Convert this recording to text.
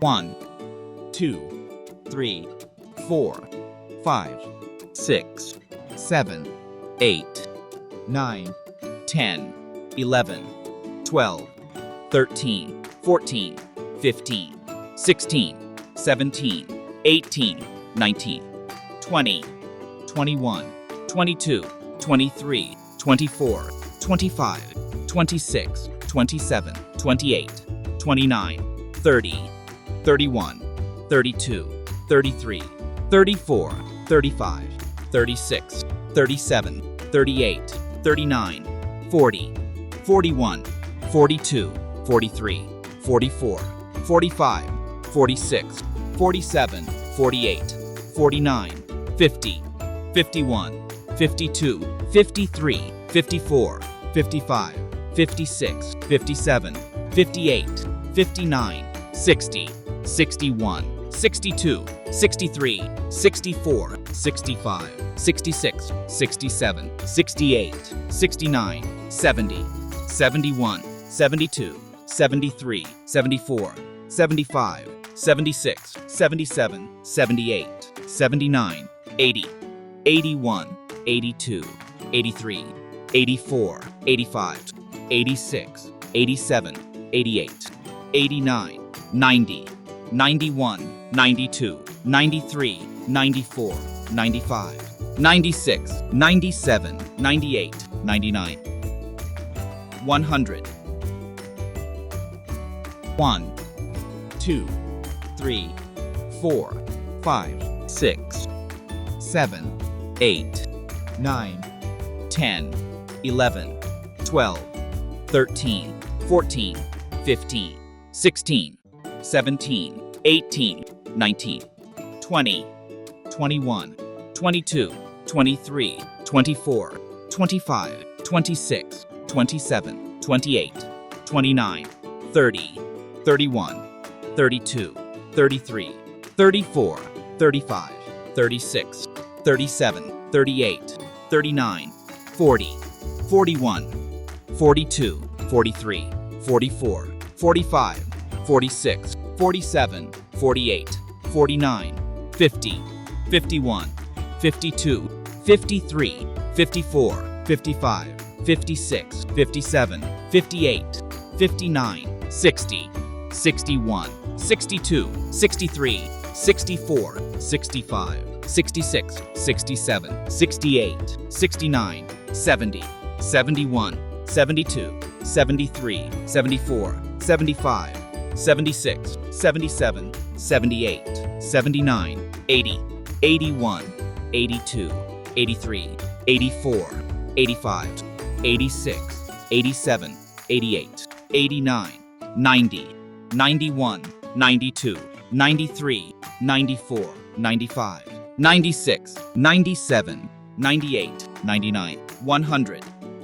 1, 2, 3, 4, 5, 6, 7, 8, 9, 10, 11, 12, 13, 14, 15, 16, 17, 18, 19, 20, 21, 22, 23, 24, 25, 26, 27, 28, 29, 30, 31, 32, 33, 34, 35, 36, 37, 38, 39, 40, 41, 42, 43, 44, 45, 46, 47, 48, 49, 50, 51, 52, 53, 54, 55, 56, 57, 58, 59, 60, 61, 62, 63, 64, 65, 66, 67, 68, 69, 70, 71, 72, 73, 74, 75, 76, 77, 78, 79, 80, 81, 82, 83, 84, 85, 86, 87, 88, 89, 90, 91, 92, 93, 94, 95, 96, 97, 98, 99, 100. 1, 2, 3, 4, 5, 6, 7, 8, 9, 10, 11, 12, 13, 14, 15, 16, 17, 18, 19, 20, 21, 22, 23, 24, 25, 26, 27, 28, 29, 30, 31, 32, 33, 34, 35, 36, 37, 38, 39, 40, 41, 42, 43, 44, 45, 46, 47, 48, 49, 50, 51, 52, 53, 54, 55, 56, 57, 58, 59, 60, 61, 62, 63, 64, 65, 66, 67, 68, 69, 70, 71, 72, 73, 74, 75, 76, 77, 78, 79, 80, 81, 82, 83, 84, 85, 86, 87, 88, 89, 90, 91, 92, 93, 94, 95, 96, 97, 98, 99, 100.